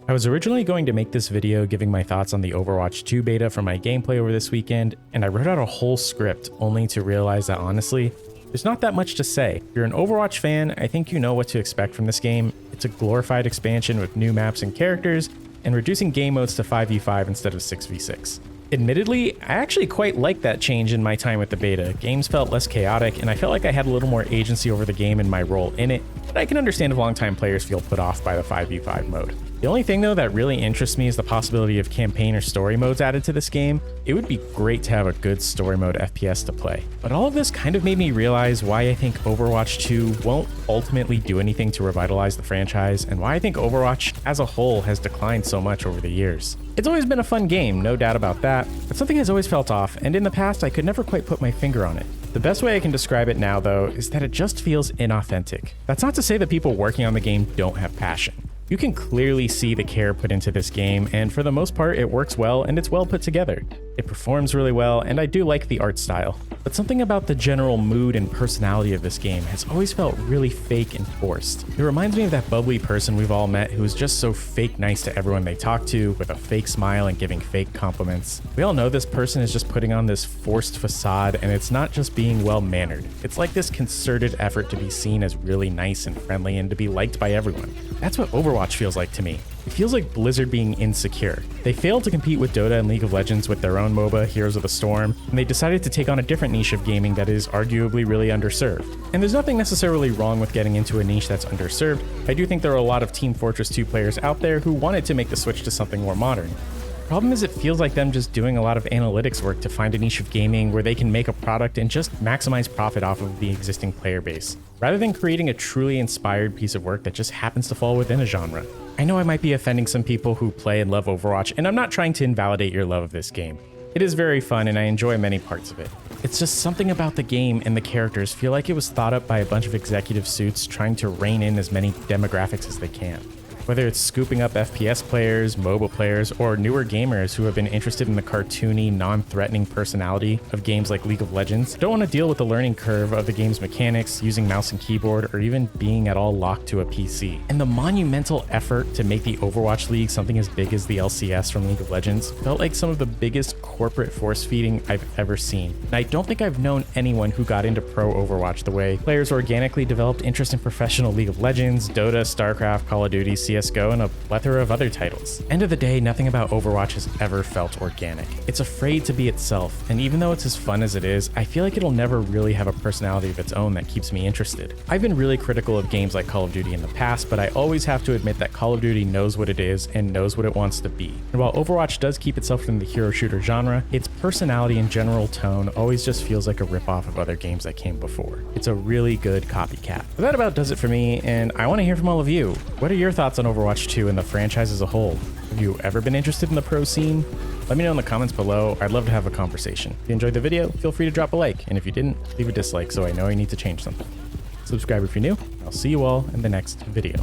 I was originally going to make this video giving my thoughts on the Overwatch 2 beta from my gameplay over this weekend, and I wrote out a whole script only to realize that honestly, there's not that much to say. If you're an Overwatch fan, I think you know what to expect from this game. It's a glorified expansion with new maps and characters, and reducing game modes to 5v5 instead of 6v6. Admittedly, I actually quite liked that change in my time with the beta. Games felt less chaotic, and I felt like I had a little more agency over the game and my role in it, but I can understand if longtime players feel put off by the 5v5 mode. The only thing though that really interests me is the possibility of campaign or story modes added to this game. It would be great to have a good story mode FPS to play. But all of this kind of made me realize why I think Overwatch 2 won't ultimately do anything to revitalize the franchise, and why I think Overwatch as a whole has declined so much over the years. It's always been a fun game, no doubt about that, but something has always felt off, and in the past I could never quite put my finger on it. The best way I can describe it now though is that it just feels inauthentic. That's not to say that people working on the game don't have passion. You can clearly see the care put into this game, and for the most part it works well and it's well put together. It performs really well, and I do like the art style. But something about the general mood and personality of this game has always felt really fake and forced. It reminds me of that bubbly person we've all met who is just so fake nice to everyone they talk to, with a fake smile and giving fake compliments. We all know this person is just putting on this forced facade, and it's not just being well-mannered. It's like this concerted effort to be seen as really nice and friendly and to be liked by everyone. That's what Overwatch feels like to me. It feels like Blizzard being insecure. They failed to compete with Dota and League of Legends with their own MOBA, Heroes of the Storm, and they decided to take on a different niche of gaming that is arguably really underserved. And there's nothing necessarily wrong with getting into a niche that's underserved. I do think there are a lot of Team Fortress 2 players out there who wanted to make the switch to something more modern. Problem is, it feels like them just doing a lot of analytics work to find a niche of gaming where they can make a product and just maximize profit off of the existing player base, rather than creating a truly inspired piece of work that just happens to fall within a genre. I know I might be offending some people who play and love Overwatch, and I'm not trying to invalidate your love of this game. It is very fun and I enjoy many parts of it. It's just something about the game and the characters feel like it was thought up by a bunch of executive suits trying to rein in as many demographics as they can. Whether it's scooping up FPS players, MOBA players, or newer gamers who have been interested in the cartoony, non-threatening personality of games like League of Legends, don't want to deal with the learning curve of the game's mechanics, using mouse and keyboard, or even being at all locked to a PC. And the monumental effort to make the Overwatch League something as big as the LCS from League of Legends felt like some of the biggest corporate force-feeding I've ever seen. And I don't think I've known anyone who got into pro Overwatch the way players organically developed interest in professional League of Legends, Dota, StarCraft, Call of Duty, CSGO, and a plethora of other titles. End of the day, nothing about Overwatch has ever felt organic. It's afraid to be itself, and even though it's as fun as it is, I feel like it'll never really have a personality of its own that keeps me interested. I've been really critical of games like Call of Duty in the past, but I always have to admit that Call of Duty knows what it is and knows what it wants to be. And while Overwatch does keep itself in the hero shooter genre, its personality and general tone always just feels like a ripoff of other games that came before. It's a really good copycat. But that about does it for me, and I want to hear from all of you. What are your thoughts on Overwatch 2 and the franchise as a whole? Have you ever been interested in the pro scene? Let me know in the comments below. I'd love to have a conversation. If you enjoyed the video, feel free to drop a like, and if you didn't, leave a dislike so I know I need to change something. Subscribe if you're new. I'll see you all in the next video.